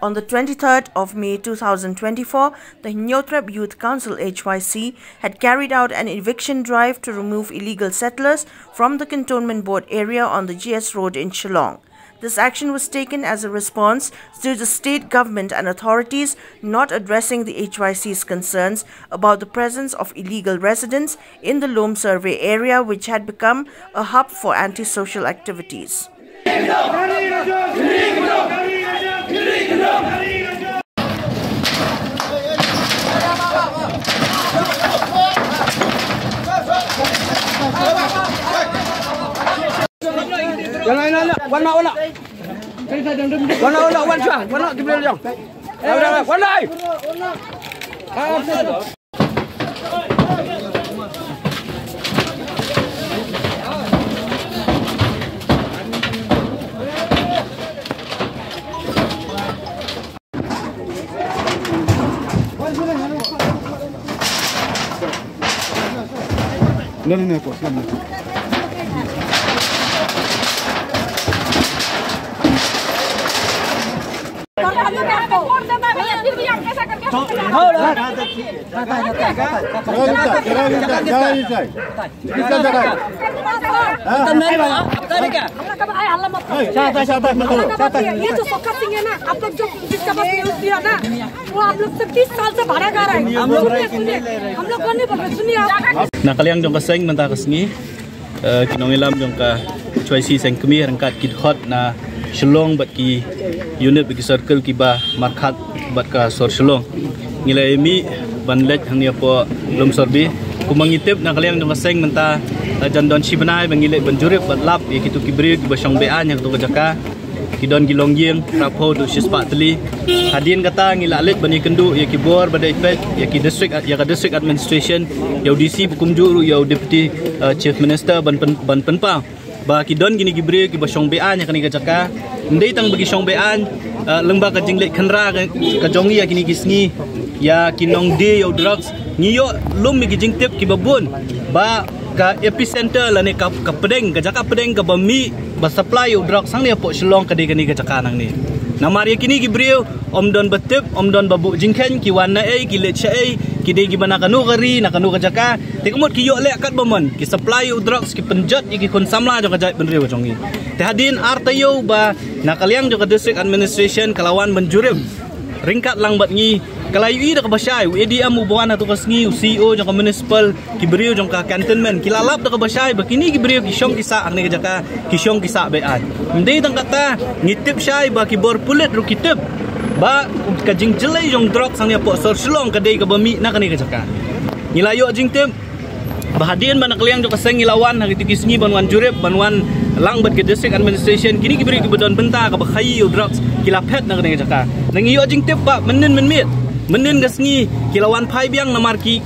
On the 23rd of May 2024, the Nyotrep Youth Council HYC had carried out an eviction drive to remove illegal settlers from the Cantonment Board area on the GS Road in Shillong. This action was taken as a response to the state government and authorities not addressing the HYC's concerns about the presence of illegal residents in the Lom Survey area, which had become a hub for antisocial activities. No, pues, no. ये जो फोकस सिंह है ना, आप लोग जो जिसका बस न्यूज़ दिया ना, वो आप लोग से 20 साल से भाड़ा गा रहे हैं। हम लोग को नहीं बोल रहे, सुनिए आप। Nakaliang jong kaseng mentah kesengi, kinongilam jong ka cuaci seng kemi rangkat kidhot na Shillong bat ki unit bagi circle ki ba markat bat ka sor Shillong. Ngilai mi banlet hang po Lom Survey. Kumangitip nakaliang jong kaseng mentah jandon sibanai bangilai banjurip bat lap ya kitu kibri ki basong bean yang tu kejaka. Kidon gilongyeng rapo du sispak teli hadin kata ngilalit bani kendu ya kibor pada efek ya ki district ya ka district administration ya DC bukumjuru ya deputy chief minister ban penpa ba kidon gini gibre ki basong bean ya kani kajaka ndai tang bagi song bean lengba ka jinglet khanra ka jongi ya kini kisngi ya kinong de ya drugs ngiyo lum mi jingtip ki babun ba ka epicenter la ne ka pedeng ka jaka pedeng ka bami ba supply u drug sang ne po Shillong ka de kani ka jaka nang ni namari kini ki brio om don betip om don babu jingkhen ki wana ki le cha ki de gi bana kanu gari na kanu ka jaka te komot ki yo le kat bomon ki supply u drugs ki penjat ki kon samla jo ka jai benrio jongi te hadin artayo ba nakaliang jo ka district administration kalawan menjurem ringkat lang bat ngi kalayu ida ka basay EDM ubuan atu kasngi CEO jong ka municipal kibriyo jong ka cantonment kilalap da ka basay bakini kibriyo kisyong kisa ang ne jaka kisyong kisa bean hindi tang kata ngitip syai ba kibor pulit ru kitip ba ka jingjlay jong drop sang ne po sor Shillong ka dei ka bami na kani ka jaka nilayo jingtip bahadian ba nakaliang jong kaseng ilawan hang itikisngi banwan jurep banwan langbat ke district administration kini kibri ki bedon benta ka bakhayi drugs kilapet na kani ka jaka nangiyo jingtip ba menin menmit menin gasngi kilawan phai biang namar ki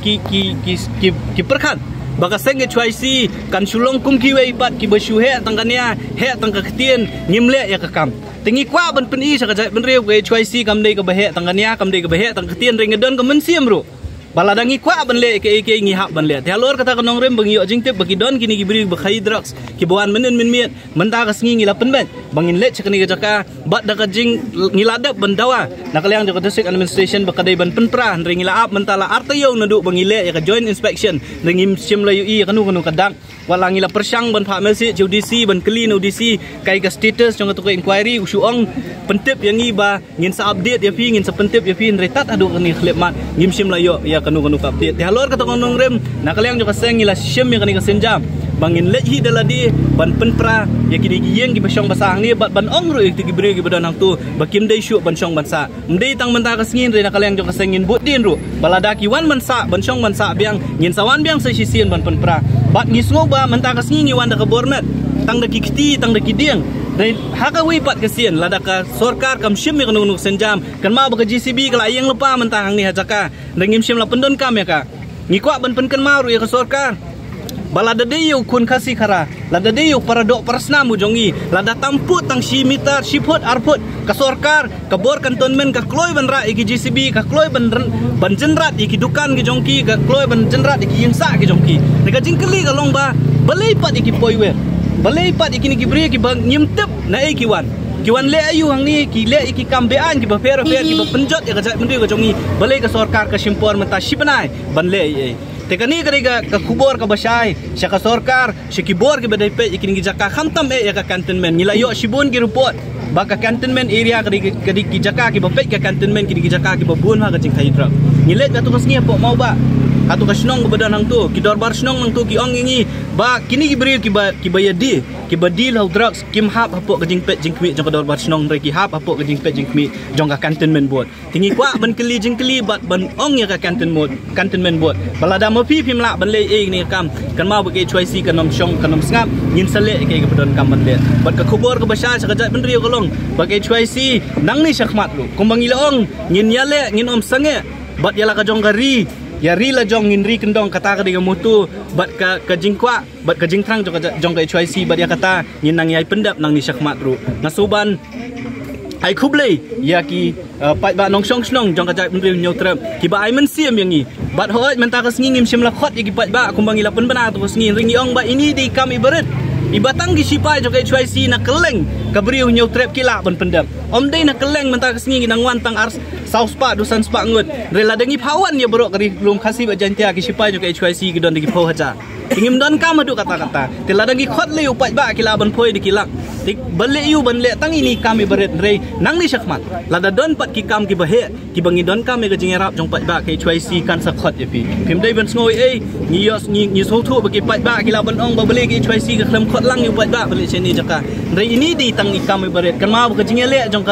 perkhat baka seng HYC kan Shillong kum ki wei pat ki basu he tangkania he tangka ketien ngimle ya kakam tingi kwa ban pen i sa ka ban rew ke HYC kam dei ka bahe tangkania kam dei ka bahe tang ketien ringedon ka mensiam ro baladangi kwa ban le ke ngi hak ban le thalor kata kanong rem bangi yo jingtip bagi don kini gibri bakhai drugs ki bawan menin menmiet menta ka sngi ngila penben bangin le chakni ka jaka bat da ka jing ngiladap bandawa nakaliang jo ka district administration bakadai ban penpra ngila ap mentala artayo nadu bangi le ya ka joint inspection ringim sim la ui kanu kadang wala ngila persyang ban pha melsi JDC ban clean UDC kai ka status jong ka inquiry usuong pentip yang iba ngin sa update ya fi ngin sa pentip ya fi retat adu kani khlepmat ngim sim la yo ya kanu update te halor kata konong rem nakaliang jo ka seng ngila sim ya kani ka senjam bangin lehi daladi ban penpra ya kini giyeng ki basyong basang ni ban ong ru ikti gibre ki badan hang tu bakim dei syu ban syong bansa mdei tang menta ka sengin re nakaliang jo ka sengin butin ru balada ki wan mansa ban syong bansa biang ngin sawan biang sa sisien ban penpra bat ngisngo ba menta ka sengin wan da ka bornet tang da ki kiti tang da ki dieng dai haka wi pat kesien lada ka sorkar kam sim mi kanung senjam kan ma ba ka GCB kala yang lepa menta hang ni hajaka dengim sim la pendon kam ya ka ngikwa ban pen kan maru ya ka sorkar balada deyu kun kasih kara lada deyu para dok persna mujongi lada tamput tang si mitar siput arput ka sorkar ka bor kantonmen ka kloy ban ra iki GCB ka kloy ban jenrat iki dukan ki jongki ka kloy ban jenrat iki yingsa ki jongki deka jingkeli ka longba balai pat iki poiwer balai pat iki ni gibri ki bang nyimtep na iki wan kiwan le ayu hang ni ki le ki kambean ki ba fer ki ba penjot ya ka menteri ka jongi balai ka sarkar ka simpor menta sipanai ban le ai tekani kariga ka kubor ka basai syaka sarkar syakibor ki badai pe ikini ki jaka khamtam ya ka cantonment nila yo sibun ki report baka cantonment area kadi ki jaka ki ba pe ka cantonment ki jaka ki ba bun ha ka jing thai drug nile ka tu kasni po mau ba atau ka snong badan hang tu ki dorbar snong nang tu ki ong ingi ba kini ki beri ki ba yadi ki ba deal how drugs kim hap hapo ka jing pet jing kmi jong ka dorbar snong re ki hap hapo ka jing pet jing kmi jong ka cantonment board tingi kwa ban keli jing keli bat ban ong ya ka cantonment board balada mo pi phim la ban le e ni kam kan ma ba ke choi si kanom shong kanom ngap nin sale ke ka badon kam ban le bat ka khubor ka basha sa ka jat ban riyo kolong ba ke choi si nang ni sakmat lu kumbang ilong ngin yale ngin om sange bat yala ka jong ka ri ya rila jong ngin ri kendong kata ka dengan mutu bat ka jingkwa bat ka jingtrang jong ka HYC bat ya kata ngin nang yai pendap nang ni syakmat ru ngasuban ai khublei ya ki pat ba nong song snong jong ka jai pendri nyotrem ki ba ai men siam yang ni bat hoat menta ka ngim sim la khot ya ki pat ba kumbangi la pen bana tu ngin ringi ong ba ini di kami berit ibatang ki sipai jong ka HYC na keleng ka beriu nyotrep kila ban pendap om dei na keleng menta ka ngin nang wantang ars South Spa dusan spa ngut rela dengi pawan ya bro kari belum kasih bajantia ki sipai juga HYC ki don degi pau haja ingim don kam adu kata-kata tela dengi khot le upat ba kila ban poi di kilak tik bale yu ban le tang ini kami beret re nang ni syakmat lada don pat ki kam ki bahe ki bangi don kam ga jingerap jong pat ba ki HYC kan sa khot ya pi pim dei ban ngoi ei ni yos ni so thu ba ki pat ba kila ban ong ba bale ki HYC ka khlem khot lang yu pat ba bale cheni jaka re ini di tang i kam beret kan ma ba jingele jong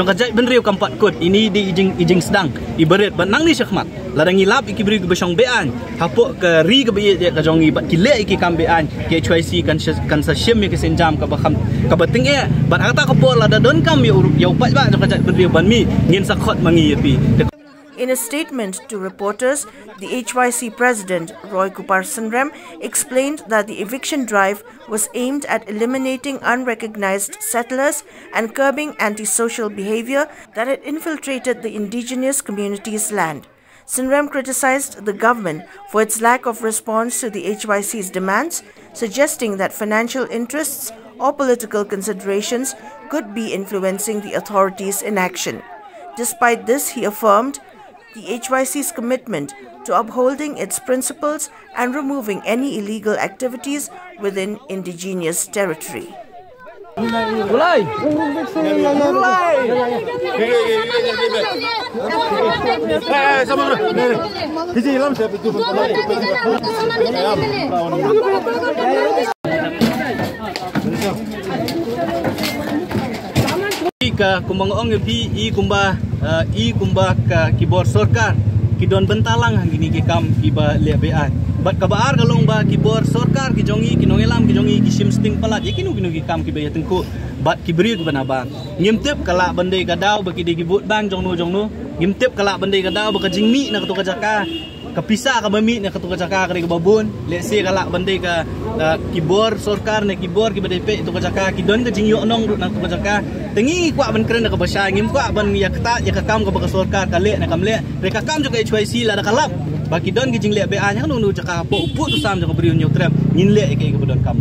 ka jai ban riu kam pat kot ini di ijing sedang ibarat ban nang ni syakmat ladang ilap iki beri besong bean hapok ke ri ke be ka jong ibat kile iki kambean ke HYC kan sa syem ke senjam ka bakham ka bating e ban ata ka po lada don kam ya upat ba jong ka jat beri ban mi ngin sakhot mangi pi. In a statement to reporters, the HYC president, Roy Kupar Sunrem, explained that the eviction drive was aimed at eliminating unrecognized settlers and curbing antisocial behavior that had infiltrated the indigenous community's land. Sunrem criticized the government for its lack of response to the HYC's demands, suggesting that financial interests or political considerations could be influencing the authorities' inaction. Despite this, he affirmed the HYC's commitment to upholding its principles and removing any illegal activities within indigenous territory. Ka kumbang ong pi i kumba ka kibor sarkar kidon bentalang hangini ki kam ki ba lebean bat kabar kalong ba kibor sarkar ki jongi ki nongelam ki jongi ki simsting palat ikinu ki kam ki ba yatengku bat ki beri ku banaba ngimtep kala bandai ka daw ba ki di gibut bang jongnu ngimtep kala bandai ka daw ba ka jingmi na ka jaka kapisa ka bami na ka jaka ka di babun lesi kala bandai ka kibor sarkar na kibor ki badai pe to ka jaka ki don ka jingyo nong na ka jaka tengi kwa ban keren na ka basya ngim kwa ban yakta yakam ka ba ka sarkar kale na kamle reka kam juga HYC la da kalap baki don ki jingle be anya nu jaka po upu tu sam jaka beriun yotrem nyin le ke ka bodon kam